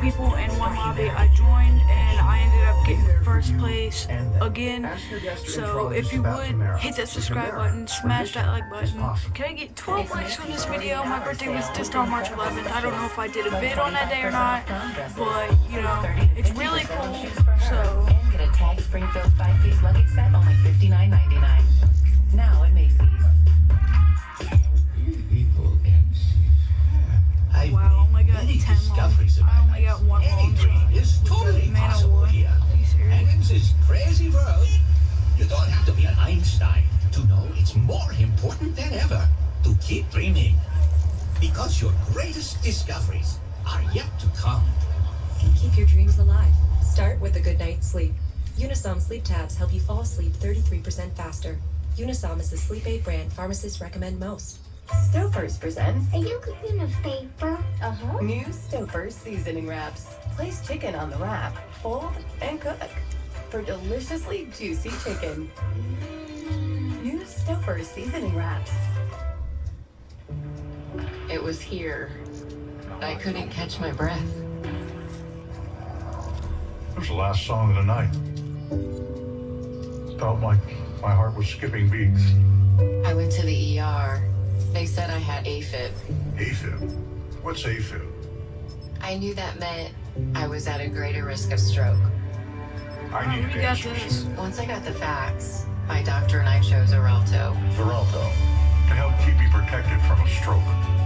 people in one lobby. I joined and I ended up getting first place again. So if you would, hit that subscribe button, smash that like button. Can I get 12 likes on this video? My birthday was just on March 11th. I don't know if I did a vid on that day or not, but you know, it's really cool. So get a tag Springfield 5-piece luggage set, only $59.99. Now at Macy's. wow, I only got 10 long. I only got one long shot. It's totally possible here. And in this crazy world, you don't have to be an Einstein to know it's more important than ever to keep dreaming. Because your greatest discoveries are yet to come. Keep your dreams alive. Start with a good night's sleep. Unisom sleep tabs help you fall asleep 33% faster. Unisom is the sleep aid brand pharmacists recommend most. Stouffer's presents Are you cooking a paper? new Stouffer's seasoning wraps. Place chicken on the wrap, fold, and cook for deliciously juicy chicken. New Stouffer's seasoning wraps. It was here. I couldn't catch my breath. It was the last song of the night. Felt like my heart was skipping beats. I went to the ER. They said I had AFib. AFib? What's AFib? I knew that meant I was at a greater risk of stroke. I needed we got answers. this. Once I got the facts, my doctor and I chose Xarelto. Xarelto, to help keep you protected from a stroke.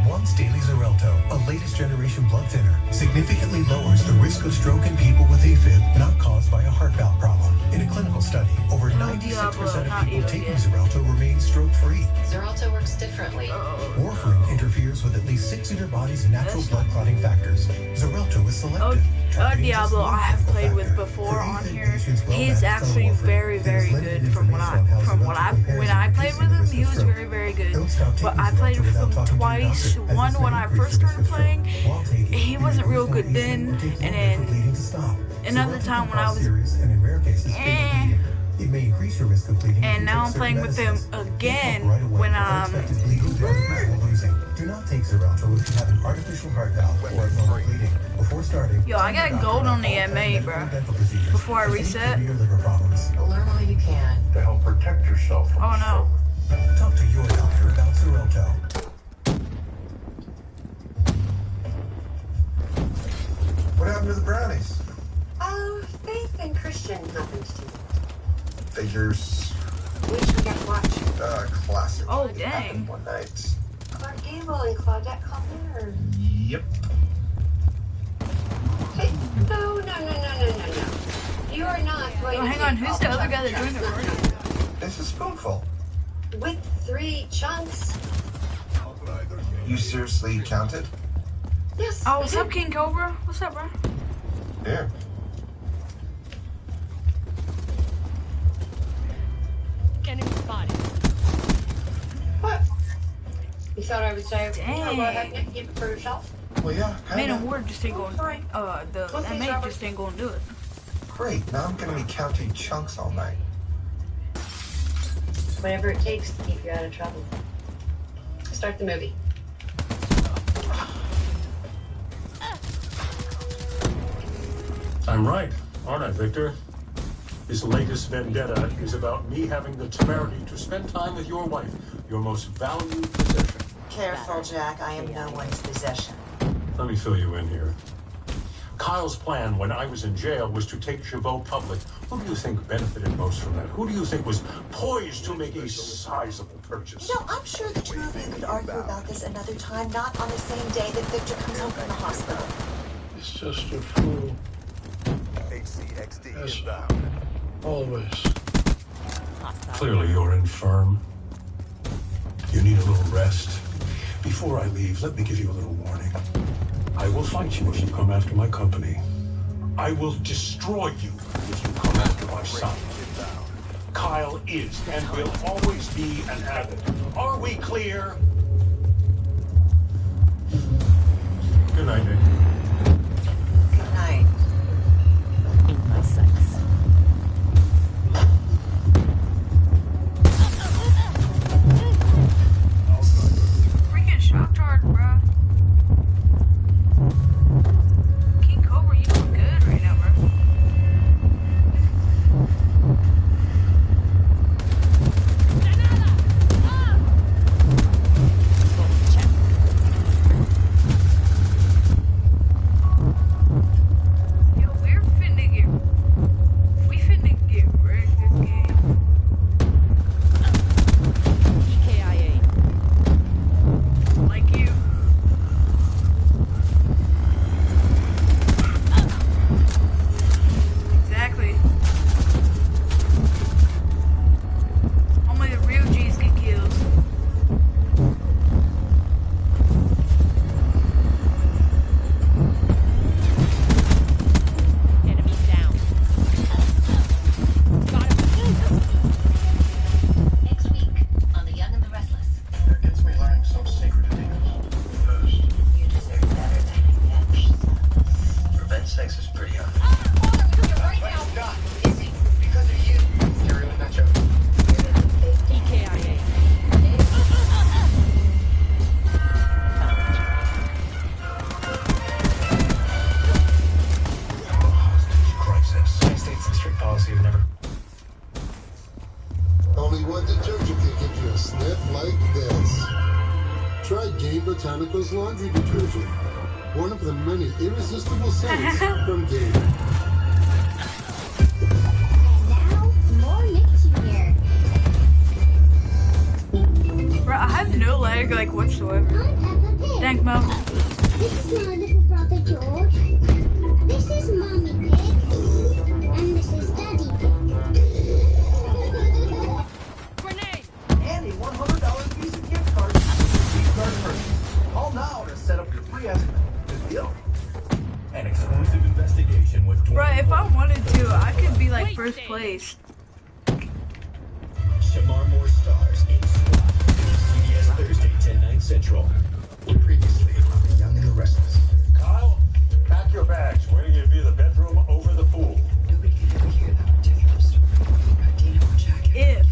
Once daily Xarelto, a latest generation blood thinner, significantly lowers the risk of stroke in people with AFib not caused by a heart valve problem. In a clinical study, over 96% of people taking Xarelto remain stroke-free. Xarelto works differently. Warfarin interferes with at least 6 of your body's natural blood clotting factors. Xarelto is selective. Diablo I have played with before on here. He's actually very, very good when I played with him, he was very, very good. But I played with him twice. One when I first started playing, he wasn't real good then, and then another time when I was and now I'm playing with him again when Do not take Xarelto if you have an artificial heart valve or abnormal bleeding. Before starting, yo, I got gold on the MA, bro. Before I reset. Learn all you can. To help protect yourself from a no. stroke. Talk to your doctor about Xarelto. What happened to the brownies? Faith and Christian happened to. Figures. Which we got to watch. Classic. Oh, It dang. happened one night. Clark Gable and Claudette Colbert, or... Yep. Hey, no. You are not going Oh, hang to on, take who's all the other the guy that joined the party? It's a spoonful. With 3 chunks. You seriously counted? Yes. Oh, what's up, King Cobra? What's up, bro? Yeah. Enemy spotted. What? You thought I would say, Dang. go ahead and keep it for yourself? Well, yeah, Man, kinda. and Ward just ain't going. The MA just ain't going to do it. Great, now I'm gonna be counting chunks all night. Whatever it takes to keep you out of trouble. Start the movie. I'm right, aren't I, Victor? This latest vendetta is about me having the temerity to spend time with your wife, your most valued possession. Careful, Jack. I am no one's possession. Let me fill you in here. Kyle's plan when I was in jail was to take Chabot public. Who do you think benefited most from that? Who do you think was poised to make a sizable purchase? You know, I'm sure the two of you could argue about this another time, not on the same day that Victor comes home from the hospital. It's just a fool. HCXD Yes. inbound. Always. Clearly you're infirm. You need a little rest. Before I leave, let me give you a little warning. I will fight you if you come after my company. I will destroy you if you come after my son. Kyle is and will always be an addict. Are we clear? Good night, Nick. Good night. In my sights. Freaking shock charge, bro. King Cobra That sex is pretty hot. Stop. Easy. Because of you. Scary was not joking. EKIA. Crisis. United States and strict policy have never. Only one detergent can give you a sniff like this. Try Gain Botanicals laundry detergent. One of the many irresistible scents from Gain. And now, more mixing here. Bro, I have no lag, like, whatsoever. Thanks, Mom. This is my little brother George. This is Mommy Pig. And this is Daddy Pig. Grenade! And a $100 Visa gift card. Gift card purchase. Call now to set up your free estimate. Good deal. An exclusive investigation with Bro, if I wanted to, I could be, like, first place. Shamar Moore stars in SWAT. CBS Thursday, 10/9 Central. Previously, the Young and the Restless. Kyle, pack your bags. We're going to give you the bedroom over the pool. Nobody can ever hear that ridiculous story. Dina will check it. If.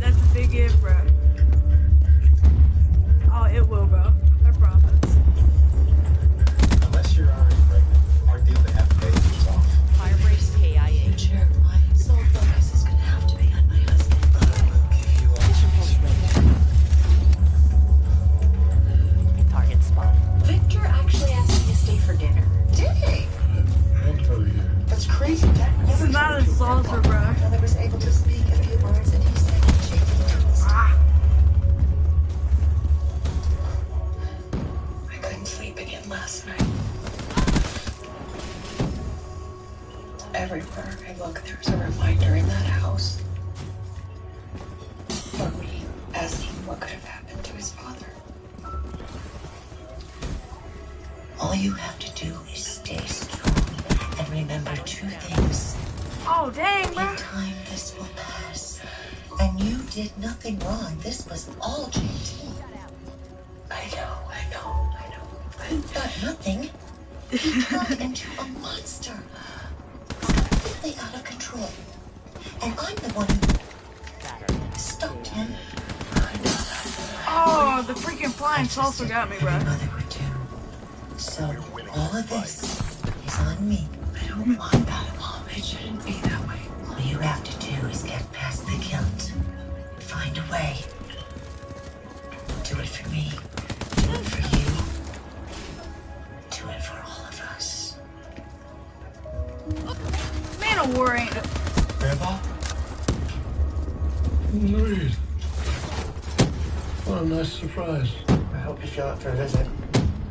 That's a big if, bro. Oh, it will, bro. I promise. Unless you're already pregnant, our deal to have the baby is off. Fire breaks KIA. Future, my sole focus is gonna have to be on my husband. Mission post ready. Target spot. Victor actually asked me to stay for dinner. Did he? That's crazy. Dad This never is not a told you salsa, that. bro. My brother was able to speak a few words and he said he'd shake it into his I couldn't sleep again last night. Everywhere I look, there's a reminder in that house. For me, asking what could have happened to his father. All you have to do is stay strong and remember two things. Oh, dang, bro. In time, this will pass. And you did nothing wrong. This was all JT. I know. I've got nothing. He turned into a monster. Completely out of control. And I'm the one who stopped him. Oh, the freaking flying salsa got me, bro. Every mother would do. So, all of this is on me. I don't want that, Mom. It shouldn't be that way. All you have to do is get past the guilt. Find a way. Do it for me. Do it for you. Do it for all of us. Man, a war ain't. Grandpa? Louise. What a nice surprise. I hope you feel up for a visit.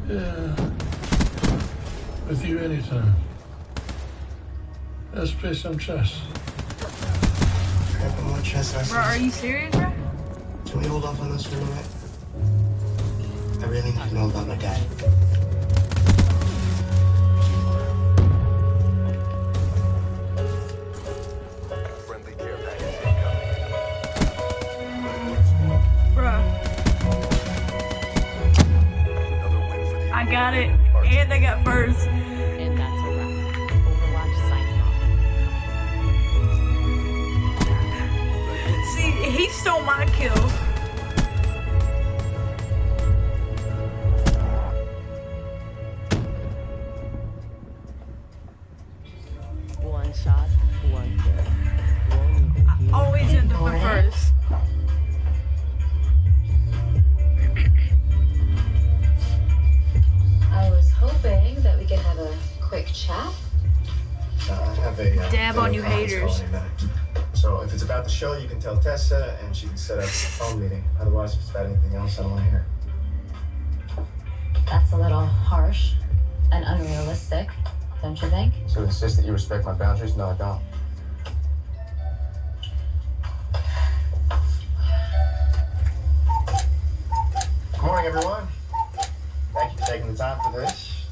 Yeah. With you anytime. Let's play some chess. Grandpa, more chess lessons. Bro, are you serious, bro? Can we hold off on this for a minute? I really need to know about my dad. Friendly care package Bro, Another win for the I got it. And I got first. And that's a wrap. Overwatch signing off. See, he stole my kill. One shot, one kill. Always end up in first. I was hoping that we could have a quick chat. I have a Dab on you video conference haters. call in a minute. So if it's about the show, you can tell Tessa, and she can set up a phone meeting. Otherwise, if it's about anything else, I don't want to hear. That's a little harsh and unrealistic, don't you think? So insist that you respect my boundaries? No, I don't. Good morning, everyone. Thank you for taking the time for this.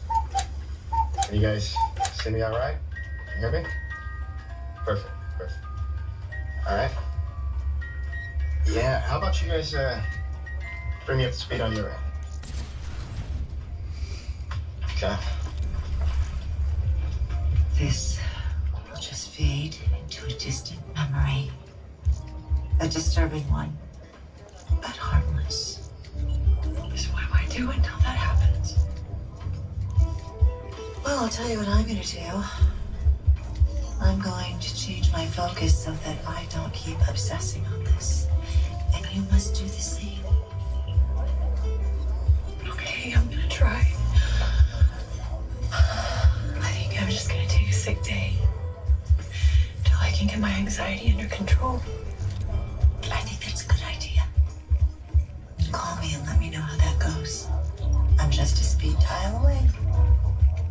Can you guys see me all right? Can you hear me? Perfect. All right. Yeah, how about you guys bring me up to speed on your end? Okay. this will just fade into a distant memory. A disturbing one, but harmless. So what do I do until that happens? Well, I'll tell you what I'm gonna do. I'm going to change my focus so that I don't keep obsessing on this. And you must do the same. Okay, I'm gonna try. I think I'm just gonna take a sick day until I can get my anxiety under control. I think that's a good idea. Call me and let me know how that goes. I'm just a speed dial away.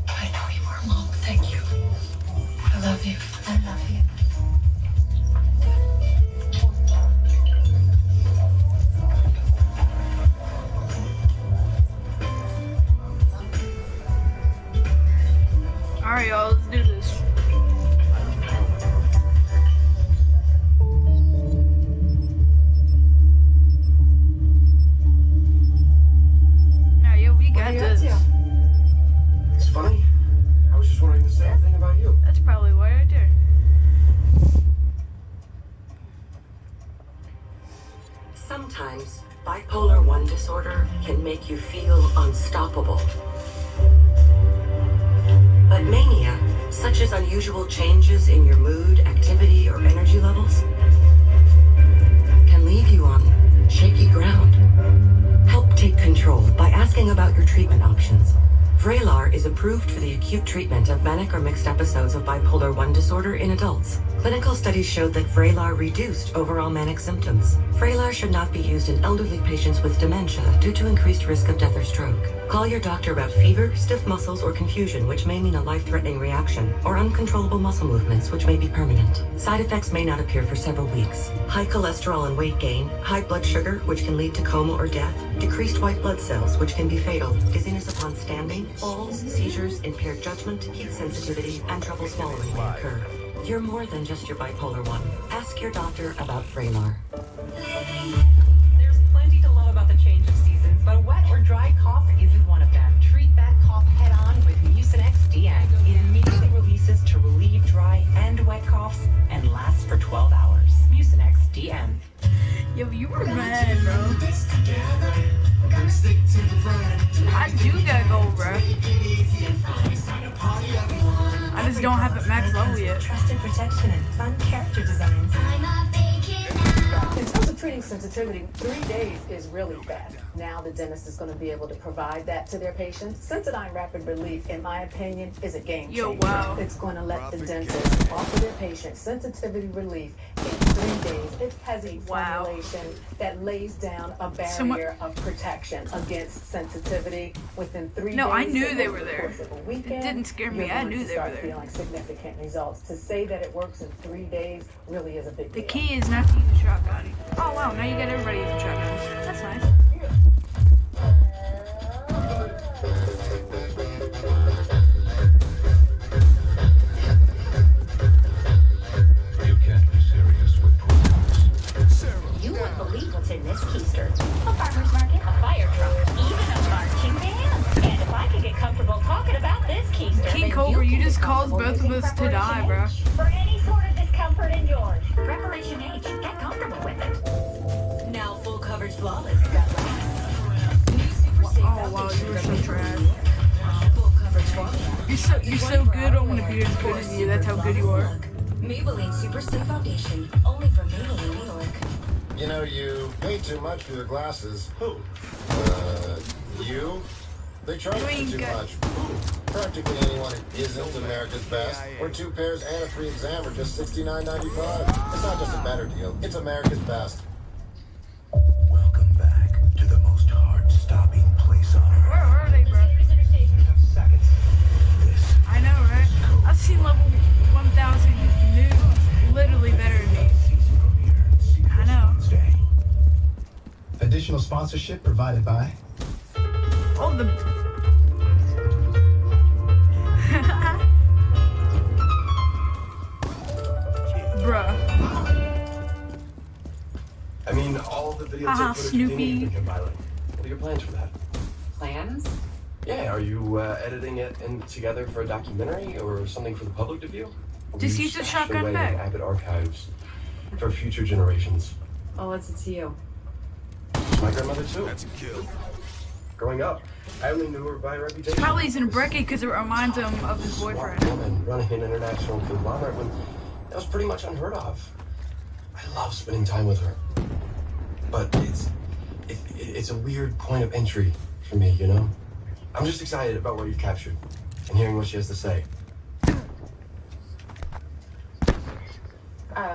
I know you are, Mom. Thank you. I love you. I love you. Alright, y'all, let's do this. Alright, yo, we got this. It's funny. I was just wondering the same thing about you. That's probably why right there. Sometimes bipolar 1 disorder can make you feel unstoppable. But mania, such as unusual changes in your mood, activity, or energy levels, can leave you on shaky ground. Help take control by asking about your treatment options. Vraylar is approved for the acute treatment of manic or mixed episodes of bipolar 1 disorder in adults. Clinical studies showed that Vraylar reduced overall manic symptoms. Vraylar should not be used in elderly patients with dementia due to increased risk of death or stroke. Call your doctor about fever, stiff muscles, or confusion, which may mean a life-threatening reaction, or uncontrollable muscle movements, which may be permanent. Side effects may not appear for several weeks. High cholesterol and weight gain, high blood sugar, which can lead to coma or death, decreased white blood cells, which can be fatal, dizziness upon standing, falls, seizures, impaired judgment, heat sensitivity, and trouble swallowing may occur. You're more than just your bipolar 1. Ask your doctor about Vraylar. There's plenty to love about the change of seasons, but a wet or dry cough isn't one of them. Treat that cough head on with Mucinex DM. It immediately releases to relieve dry and wet coughs and lasts for 12 hours. Mucinex DM. Yo, you were mad, bro. I do gotta go, bro. I just don't have it max level yet. Trusted protection and fun character designs. In terms of treating sensitivity, 3 days is really fast. Now the dentist is going to be able to provide that to their patients. Sensodyne Rapid Relief, in my opinion, is a game changer. Yo, wow. It's going to let the dentist offer their patients sensitivity relief in 3 days. It has a formulation that lays down a barrier of protection against sensitivity within 3 days. No, I knew they were there. It didn't scare me. I knew they were there. Feeling significant results. To say that it works in 3 days really is a big deal. The key is not to use a shotgun. Oh wow, now you got everybody using shotguns. That's nice. You can't be serious with programs. You wouldn't believe what's in this keister. A farmer's market, a fire truck, even a marching band. And if I could get comfortable talking about this keister, King Cobra, you just caused both of us to die, bro. For any sort of discomfort in yours. Preparation H. Get comfortable with it. Now full coverage flawless. Got Oh wow, you were so trash. full coverage flawless. You're so good. I want to be as good as you. That's how good you are. Maybelline Super Slick Foundation. Only from Maybelline, New York. You know, you pay too much for your glasses. Who? You? They charge you too much. Practically anyone who isn't America's best. Or 2 pairs and a free exam are just $69.95. It's not just a better deal. It's America's best. Welcome back to the most heart-stopping place on Earth. Where are they, bro? Seconds. This I know, right? I've seen level 1000 new, literally better than me. I know. Additional sponsorship provided by. Oh, the. Bruh. I mean, all the videos Haha, and footage you Snoopy. need to What are your plans for that? Plans? Yeah, are you editing it together for a documentary or something for the public to view? Just use the shotgun bag. Abbott archives for future generations. Oh, what's it to you? My grandmother too. That's a kill. Growing up, I only knew her by reputation. Probably he's in brekkie because it reminds him of his boyfriend. Smart woman running an international conglomerate when that was pretty much unheard of. I love spending time with her, but it's a weird point of entry for me, you know. I'm just excited about what you've captured and hearing what she has to say.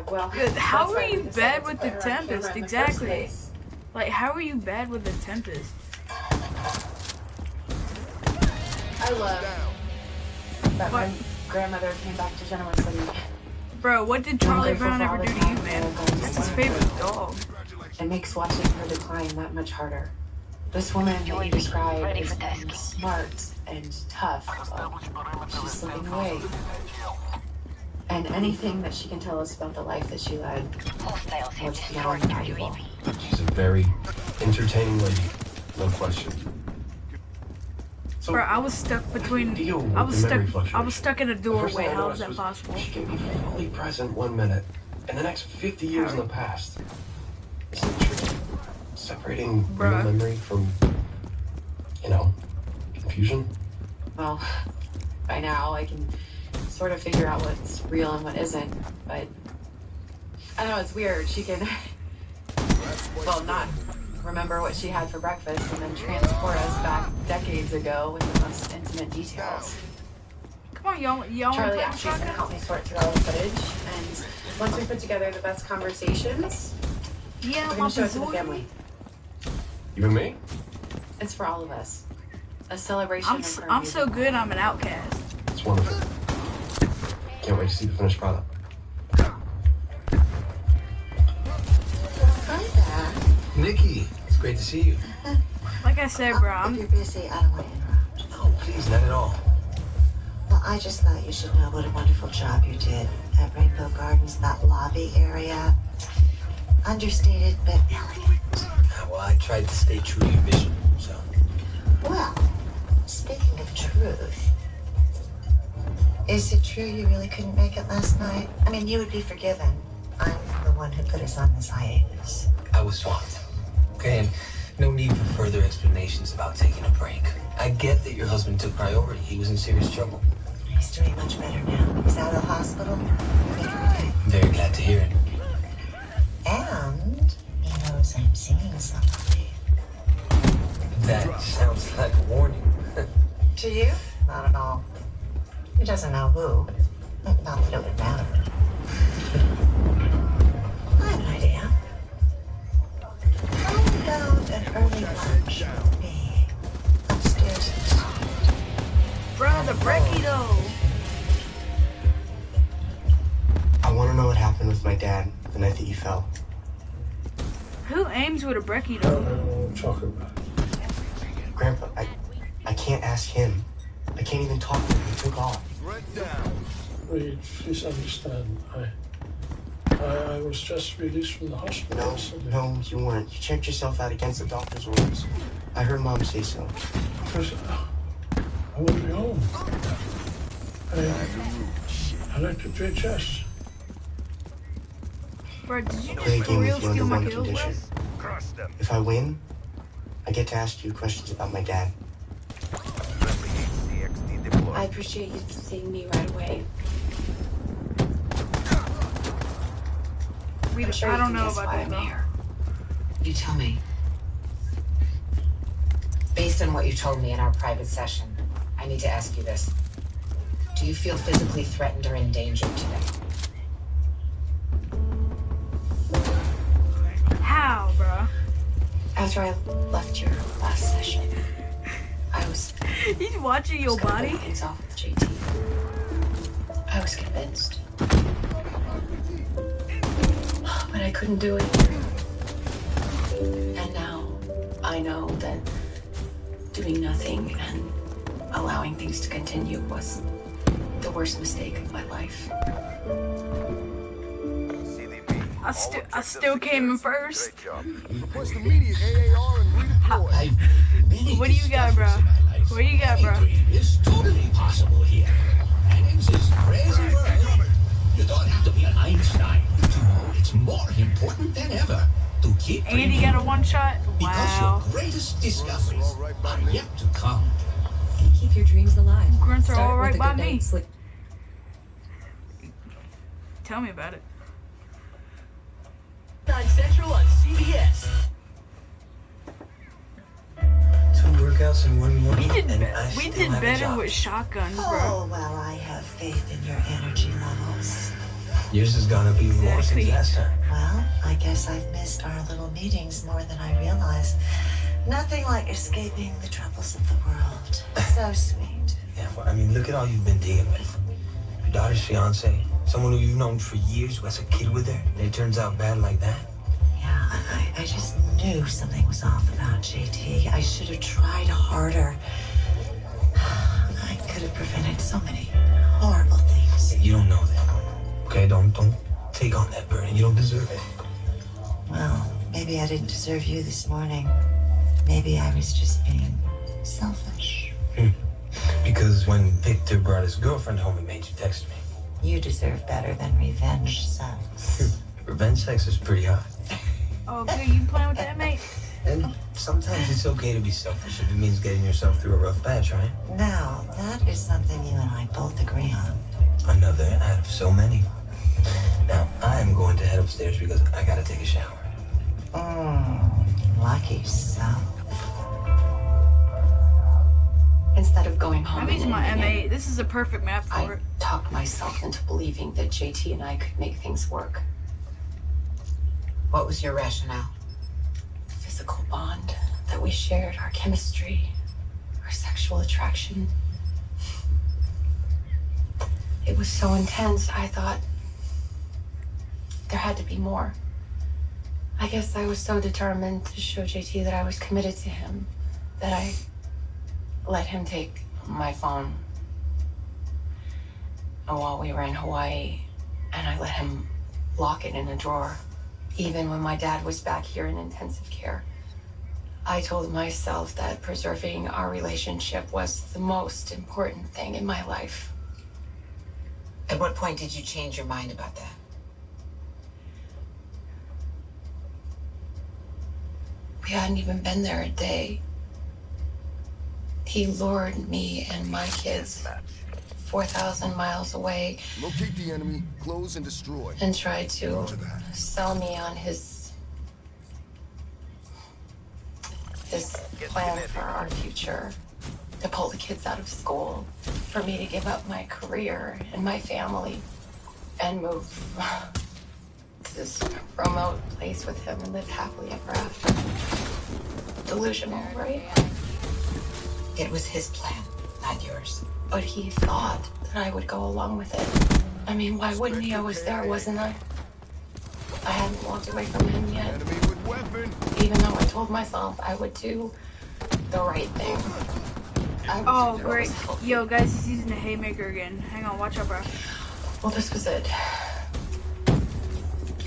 Well, how are you bad with the Tempest? Exactly. Like, how are you bad with the Tempest? I love that my grandmother came back to Genoa City. Bro, what did Charlie Brown ever do to you, man? That's his favorite dog. It makes watching her decline that much harder. This woman that you describe is smart and tough. She's slipping away. And anything that she can tell us about the life that she led was beyond valuable. She's a very entertaining lady, no question. So, bro, I was stuck between. I was stuck in a doorway. How is that possible? She can be fully present 1 minute, and the next 50 years in the past. Isn't it tricky? Separating real memory from, you know, confusion. Well, by now I can sort of figure out what's real and what isn't, but I know it's weird. She can, well, not remember what she had for breakfast and then transport us back decades ago with the most intimate details. Come on, y'all. Charlie actually is going to help me sort through all the footage, and once we put together the best conversations, we're going to show it to the family. You and me? It's for all of us. A celebration. I'm so good. I'm an outcast. It's wonderful. Can't wait to see the finished product. Hi there. Nikki, it's great to see you. Like I said, bro, If you're busy, I don't want to interrupt. No, please, not at all. Well, I just thought you should know what a wonderful job you did at Rainbow Gardens, that lobby area. Understated, but elegant. Well, I tried to stay true to your vision, so. Well, speaking of truth, is it true you really couldn't make it last night? I mean, you would be forgiven. I'm the one who put us on this hiatus. I was swamped. Okay, and no need for further explanations about taking a break. I get that your husband took priority. He was in serious trouble. He's doing much better now. He's out of the hospital. Very glad to hear it. And he knows I'm seeing somebody. That sounds like a warning. To you? Not at all. He doesn't know who. Not that it would matter. I have an idea. How about an early lunch with me upstairs inside? Bro, the brekkie though. I want to know what happened with my dad the night that you fell. Who aims with a brekkie though? I'm talking about. Grandpa, I can't ask him. I can't even talk to him. He took off. Please understand. I was just released from the hospital. No, you weren't. You checked yourself out against the doctor's orders. I heard Mom say so. Because I want to be home. I like to play chess. Bro, did you Play a just for game real with you steal under my one kills, condition. bro? If I win, I get to ask you questions about my dad. I appreciate you seeing me right away. I don't know about that though. You tell me. Based on what you told me in our private session, I need to ask you this. Do you feel physically threatened or endangered today? How, bro? After I left your last session, I was... He's watching your body? Things off with JT. I was convinced. But I couldn't do it. And now I know that doing nothing and allowing things to continue was the worst mistake of my life. I still came in first. Request immediate AAR and redeploy. What do you got, bro? What you got, bro? It's totally possible here. And in this crazy world, you don't have to be an Einstein to know it's more important than ever to keep Andy dreaming. got a one-shot? Because Wow. your greatest discoveries are yet to come. Keep your dreams alive. Grunts are Start all right with a by good me. night's sleep. Tell me about it. 9 Central on CBS. 2 workouts in 1 morning. We did better with shotguns, bro. Oh, well, I have faith in your energy levels. Yours is gonna be more since last time. Well, I guess I've missed our little meetings more than I realized. Nothing like escaping the troubles of the world. So sweet. Yeah, well, I mean, look at all you've been dealing with. Your daughter's fiance, someone who you've known for years who has a kid with her, and it turns out bad like that. Yeah, I just knew something was off about JT. I should have tried harder. I could have prevented so many horrible things. You don't know that. Okay, don't take on that burden. You don't deserve it. Well, maybe I didn't deserve you this morning. Maybe I was just being selfish. Because when Victor brought his girlfriend home, he made you text me. You deserve better than revenge sex. Revenge sex is pretty hot. Oh, good. You playing with that, mate? And sometimes it's okay to be selfish if it means getting yourself through a rough patch, right? Now, that is something you and I both agree on. Another out of so many. Now, I am going to head upstairs because I gotta take a shower. Lucky self. Instead of going home, I'm using my M8. This is a perfect map for it. I talked myself into believing that JT and I could make things work. What was your rationale? The physical bond that we shared, our chemistry, our sexual attraction. It was so intense, I thought there had to be more. I guess I was so determined to show JT that I was committed to him that I let him take my phone while we were in Hawaii, and I let him lock it in a drawer, even when my dad was back here in intensive care. I told myself that preserving our relationship was the most important thing in my life. At what point did you change your mind about that? We hadn't even been there a day. He lured me and my kids 4,000 miles away. Locate the enemy, close and destroy. And tried to sell me on his plan for our future. To pull the kids out of school, for me to give up my career and my family and move to this remote place with him and live happily ever after. Delusional, right? It was his plan, not yours. But he thought that I would go along with it. I mean, why wouldn't he? I was there, wasn't I? I hadn't walked away from him yet. Even though I told myself I would do the right thing. Oh, great. Yo, guys, he's using the haymaker again. Hang on, watch out, bro. Well, this was it.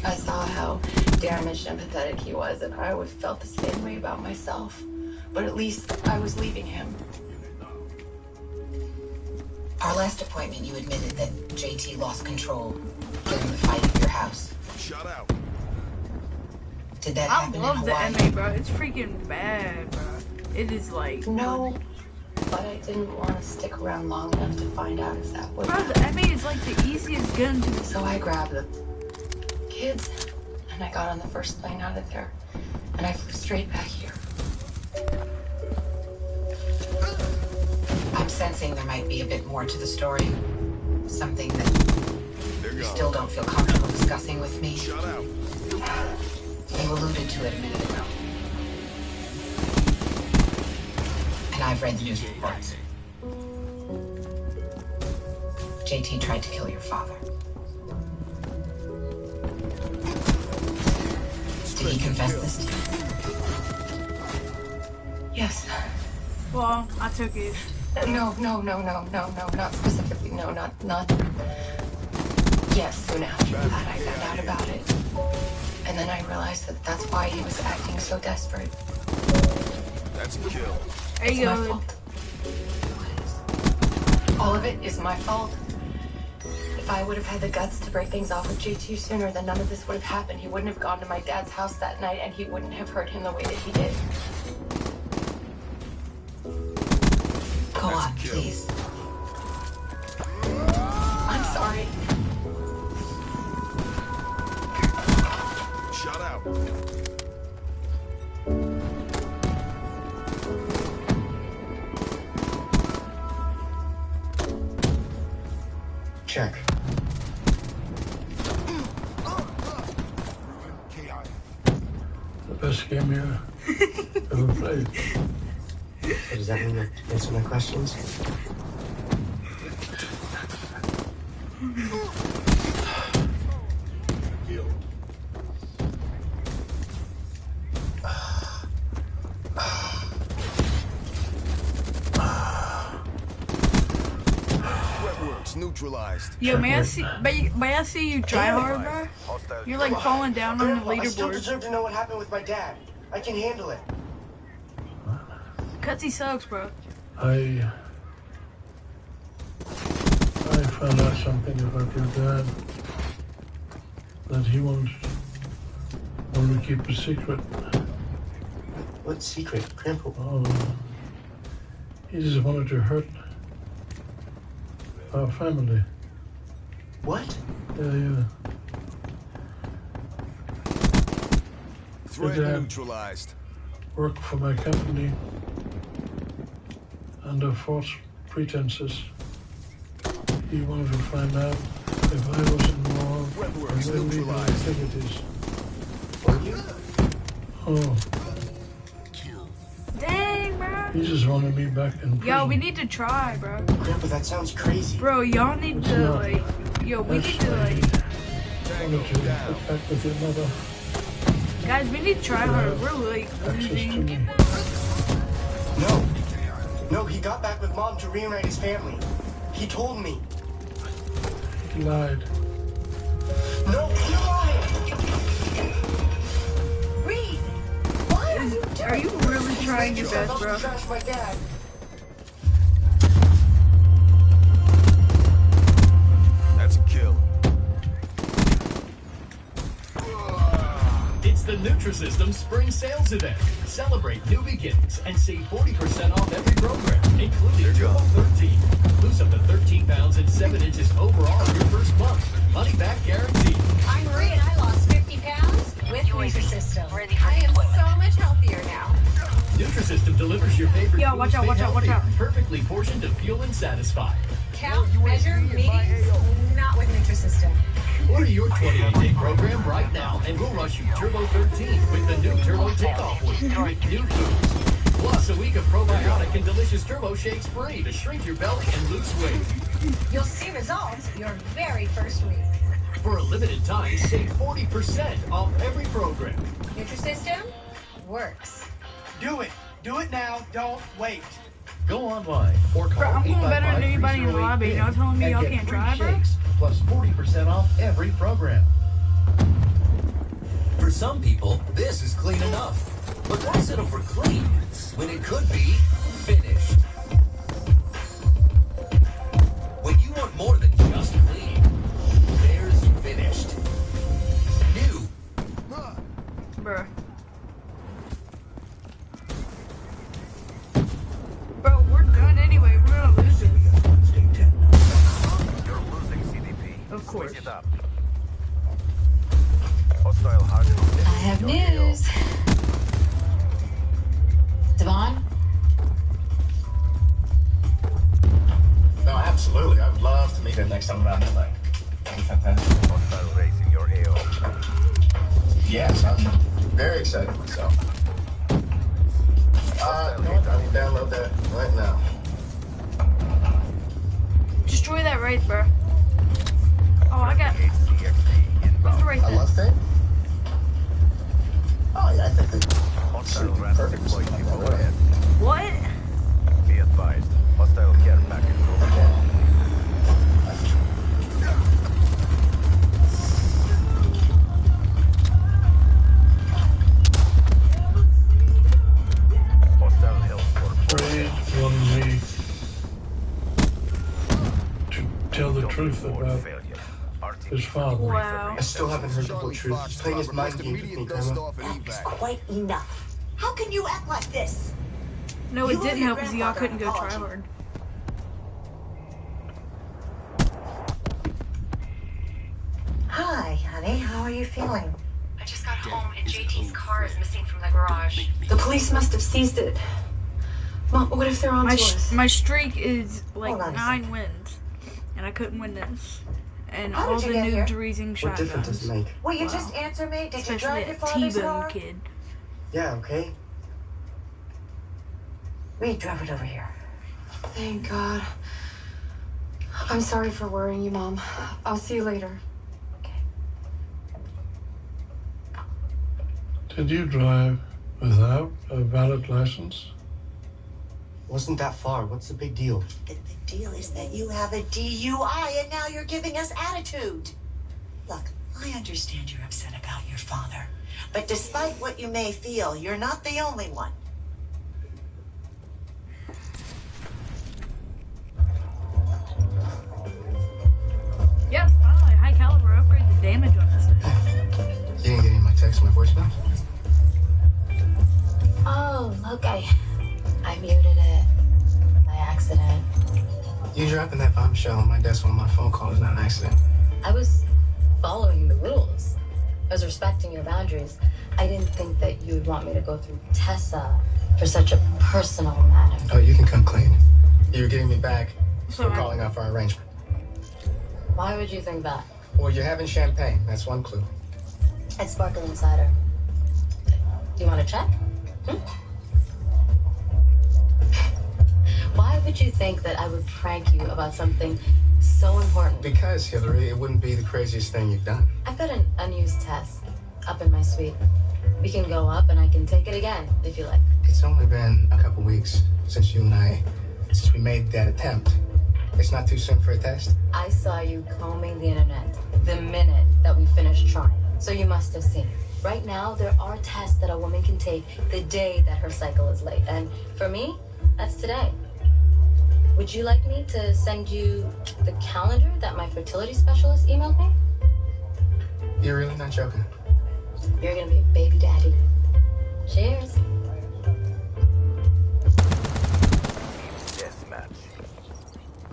I saw how damaged and pathetic he was, and I would felt the same way about myself. But at least I was leaving him. Our last appointment, you admitted that JT lost control during the fight at your house. Shut out. Did that I happen love in the Hawaii? M8, bro. It's freaking bad, bro. It is like... No, but I didn't want to stick around long enough to find out if that would Bro, the M8 is like the easiest gun to... So I grabbed the kids, and I got on the first plane out of there, and I flew straight back here. I'm sensing there might be a bit more to the story. Something that you still don't feel comfortable discussing with me. Shut out. You alluded to it a minute ago. And I've read the news reports. JT tried to kill your father. Did he confess this to you? Yes. Well, I took it. No, not specifically. No, not. Yes, soon after that, I found out about it. And then I realized that that's why he was acting so desperate. That's a kill. There you It's my go. fault. All of it is my fault. If I would have had the guts to break things off with J2 sooner, then none of this would have happened. He wouldn't have gone to my dad's house that night, and he wouldn't have hurt him the way that he did. Go on, please. I'm sorry. Shut out. Check. The best game you ever played. So does that mean you answer my questions? Neutralized. Yo, may I see you try hard, bro? You're like falling down on the Grandpa, I still leaderboard. deserve to know what happened with my dad. I can handle it. Cause he sucks, bro. I found out something about your dad that he wanted to keep a secret. What secret, Grandpa? Oh, he just wanted to hurt our family. What? Yeah. Threat Your dad neutralized. worked for my company under false pretenses. He wanted to find out if I was involved in illegal activities. Oh, Dang, bro. he just wanted me back in prison. Yo, we need to try, bro. Grandpa, that sounds crazy. Bro, y'all need to like. Yo, we need to like. Wanted to get back with your mother. Guys, we need to try hard. We're like losing. No, he got back with Mom to reunite his family. He told me. He lied. No, you're lying. Reed, why are you doing? Are you really trying your best, bro? Trash my dad. That's a kill. It's the Nutrisystem Spring Sales Event. Celebrate new beginnings and save 40% off every program, including Turbo 13. Lose up to 13 pounds and 7 inches overall in your first month. Money back guaranteed. I'm Marie and I lost 50 pounds with Nutrisystem. I am so much healthier now. Nutrisystem delivers your favorite Yo, foods watch out, stay watch out, watch healthy, out. perfectly portioned to fuel and satisfy. Count, measure, meetings, not with Nutrisystem. Order your 28-day program right now, and we'll rush you Turbo 13 with the new Turbo Takeoff Week with new foods. Plus, a week of probiotic and delicious Turbo Shakes free to shrink your belly and lose weight. You'll see results your very first week. For a limited time, save 40% off every program. Nutrisystem works. Do it. Do it now. Don't wait. Go online or call Bro, I'm doing better than anybody in the lobby. Y'all telling me y'all can't try, bro? Plus 40% off every program. For some people, this is clean enough. But why settle for clean when it could be finished? When you want more than just clean, there's finished. New. Bruh. Bro, we're done anyway. We're gonna lose it. You're losing CDP. Of course. Switch it up. Hostile hard. I have news. Devon? No, absolutely. I would love to meet him next time around midnight. That'd be fantastic. Hostile raising your AO. Yes, I'm very excited myself. I need to download that right now. Destroy that wraith, bro. Oh, I got. What's the wraith? I love thing. Oh yeah, I think that Hostile should be perfect for something like that. Go ahead. What? Be advised. Hostile care package will be on. Hostile health for Raid 1 week. about his father. Wow. I still haven't heard the whole truth. He's playing his mind games with me, Grandma. That's quite enough. How can you act like this? No, it didn't help because y'all couldn't go try hard. Hi, honey. How are you feeling? I just got home and JT's car is missing from the garage. The police must have seized it. Mom, what if they're on to us? My streak is like 9 wins, and I couldn't win this. And How all did the you get new here? Dreezing What difference does shotguns. it make? Will you just answer me? Did you drive Especially your that father's T-Bone car? kid. Yeah, okay. We drove it over here. Thank God. I'm sorry for worrying you, Mom. I'll see you later. Did you drive without a valid license? Wasn't that far. What's the big deal? The deal is that you have a DUI and now you're giving us attitude. Look, I understand you're upset about your father. But despite what you may feel, you're not the only one. Yes, finally, high caliber upgrade the damage on this thing. You didn't get any of my texts, my voicemail? Oh, look, I muted it by accident. You dropping that bombshell on my desk on my phone call is not an accident. I was following the rules. I was respecting your boundaries. I didn't think that you would want me to go through Tessa for such a personal matter. Oh, you can come clean. You're getting me back for calling off our arrangement. Why would you think that? Well, you're having champagne. That's one clue. It's sparkling cider. Do you want to check? Why would you think that I would prank you about something so important? Because, Hillary, it wouldn't be the craziest thing you've done. I've got an unused test up in my suite. We can go up and I can take it again if you like. It's only been a couple weeks since we made that attempt. It's not too soon for a test? I saw you combing the internet the minute that we finished trying. So you must have seen. Right now, there are tests that a woman can take the day that her cycle is late. And for me, that's today. Would you like me to send you the calendar that my fertility specialist emailed me? You're really not joking? You're gonna be a baby daddy. Cheers.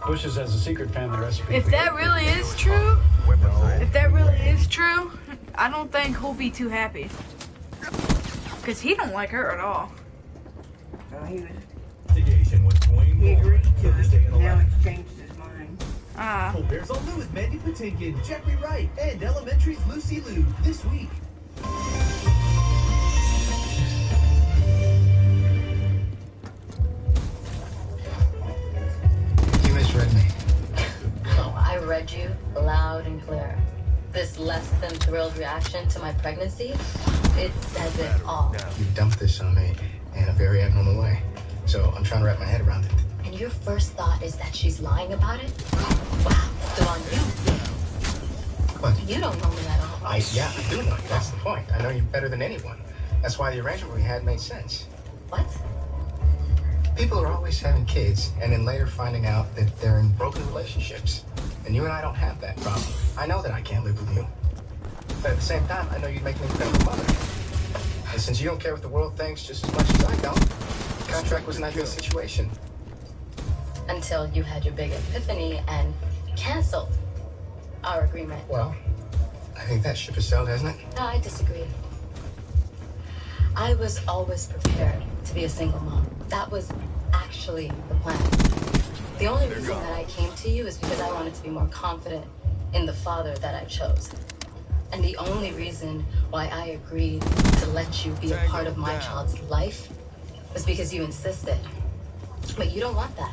Bushes has a secret family recipe. If that really is true, I don't think he'll be too happy. Because he don't like her at all. Well, he Investigation with Dwayne agreed to Thursday it. at Now 11. he's changed his mind. Bears on New with Mandy Patinkin, Jeffrey Wright, and Elementary's Lucy Liu this week. You misread me. Oh, I read you loud and clear. This less than thrilled reaction to my pregnancy, it says it all. You dumped this on me in a very abnormal way. So I'm trying to wrap my head around it. And your first thought is that she's lying about it? Wow, good on you. What? You don't know me at all. Yeah, I do know you. That's the point. I know you better than anyone. That's why the arrangement we had made sense. What? People are always having kids and then later finding out that they're in broken relationships. And you and I don't have that problem. I know that I can't live with you. But at the same time, I know you'd make an incredible mother. And since you don't care what the world thinks just as much as I don't, the contract was an ideal situation. Until you had your big epiphany and canceled our agreement. Well, I think that ship has sailed, hasn't it? No, I disagree. I was always prepared to be a single mom. That was actually the plan. The only reason that I came to you is because I wanted to be more confident in the father that I chose. And the only reason why I agreed to let you be a part of my child's life was because you insisted. But you don't want that.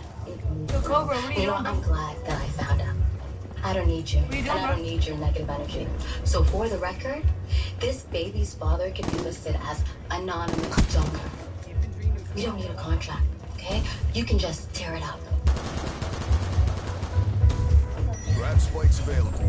Cobra, what are you doing? I'm glad that I found out. I don't need you. What are you doing, And I don't need your negative energy. So for the record, this baby's father can be listed as anonymous donor. You don't need a contract, okay? You can just tear it up. Grab spikes available.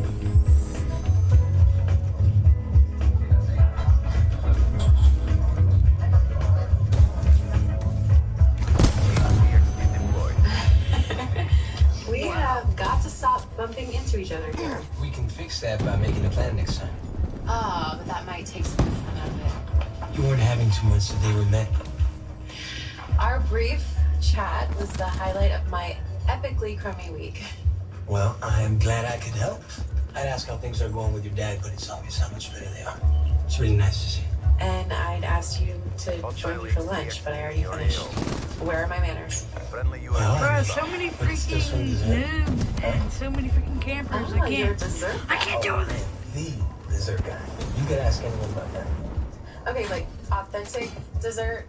We have got to stop bumping into to each other here. We can fix that by making a plan next time. Ah, but that might take some fun out of it. You weren't having too much the day we met. Our brief chat was the highlight of my epically crummy week. Well, I am glad I could help. I'd ask how things are going with your dad, but it's obvious how much better they are. It's really nice to see. And I'd asked you to join me for lunch, but I already finished. Where are my manners? Bro, so many freaking noobs and so many freaking campers. Oh, you're a dessert I can't deal with it. The dessert guy. You could ask anyone about that. Okay, like authentic dessert?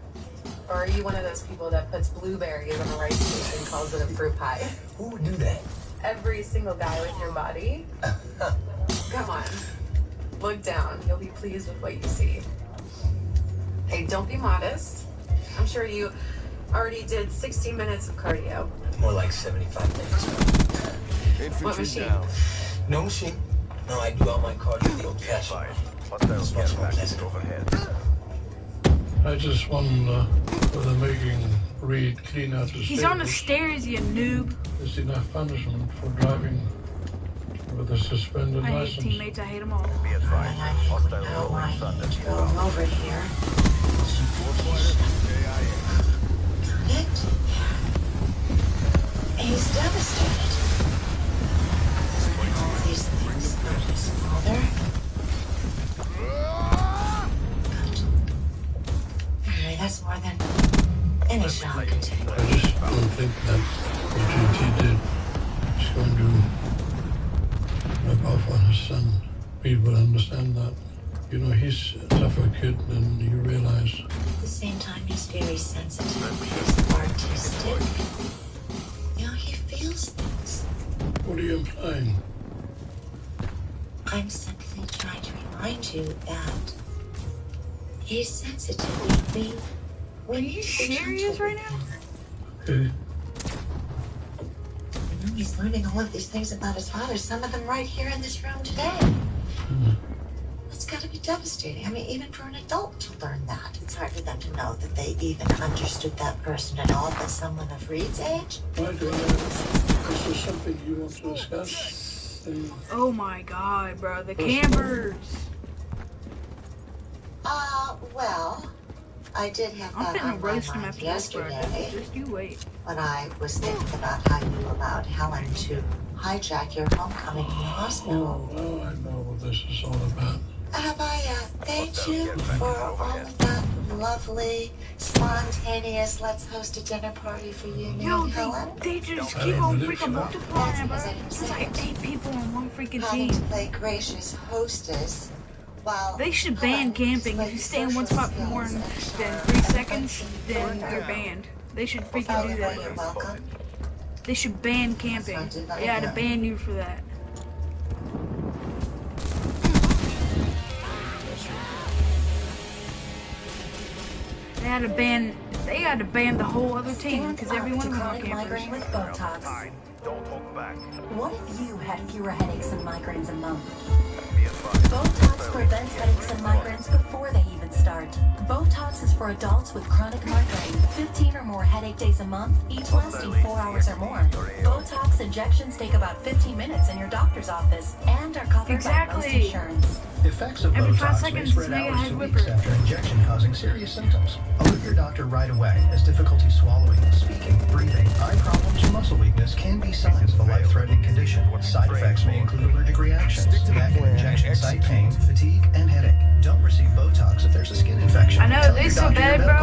Or are you one of those people that puts blueberries on a rice cake and calls it a fruit pie? Who would do that? Every single guy with your body? Come on. Look down. You'll be pleased with what you see. Hey, don't be modest. I'm sure you already did 60 minutes of cardio. More like 75 minutes. What machine? No machine. No, I do all my cardio the old-fashioned way. It's much more pleasant. I just won for the making Reed clean out his He's on the stairs, you noob. Is enough punishment for driving with a suspended I hate license. teammates, I hate them all. Go over here. He's devastated. All these things about his father. Anyway, that's more than any shock can take. I just don't think that what GT did is going to rub off on his son. People understand that. You know, he's a tougher kid than you realize. At the same time, he's very sensitive. He's artistic. You know, he feels things. What are you implying? I'm simply trying to remind you that he's sensitive. Are you serious right now? Okay. You know, he's learning all of these things about his father, some of them right here in this room today. It's got to be devastating. I mean, even for an adult to learn that. It's hard for them to know that they even understood that person at all, but someone of Reed's age. Why do I? Is there something you want to discuss? Oh my god, bro, the campers. Well, I did have I'm that finna on my roast him mind after this, bro. yesterday Just you wait. when I was thinking about how you allowed Helen to hijack your homecoming in the hospital. Oh, I know what this is all about. Have I thanked you for all of that lovely, spontaneous, let's host a dinner party for you, Yo, and Helen? they just keep on freaking multiplying, bro. It's like 8 people on one freaking Having team. to play gracious hostess while They should ban camping. If you stay in one spot for more than 3 seconds, then you're banned. They should freaking do that. They should ban camping. Yeah, to ban you for that. They had to ban the whole other team because every one of them are campers. With Botox. What if you had fewer headaches and migraines a month? Botox prevents headaches and migraines before they even start. Botox is for adults with chronic migraine. 15 or more headache days a month, each lasting 4 hours or more. Botox injections take about 15 minutes in your doctor's office and are covered by most insurance. Effects of Every 5 Botox may seconds, spread this nigga hours has to whipper. weeks after injection, causing serious symptoms. Alert your doctor right away, as difficulty swallowing, speaking, breathing, eye problems, or muscle weakness can be signs of a life-threatening condition. Side effects may include allergic reactions, neck and injection site pain, fatigue, and headache. Don't receive Botox if there's a skin infection. I know, Tell they your so doctor your bad, medical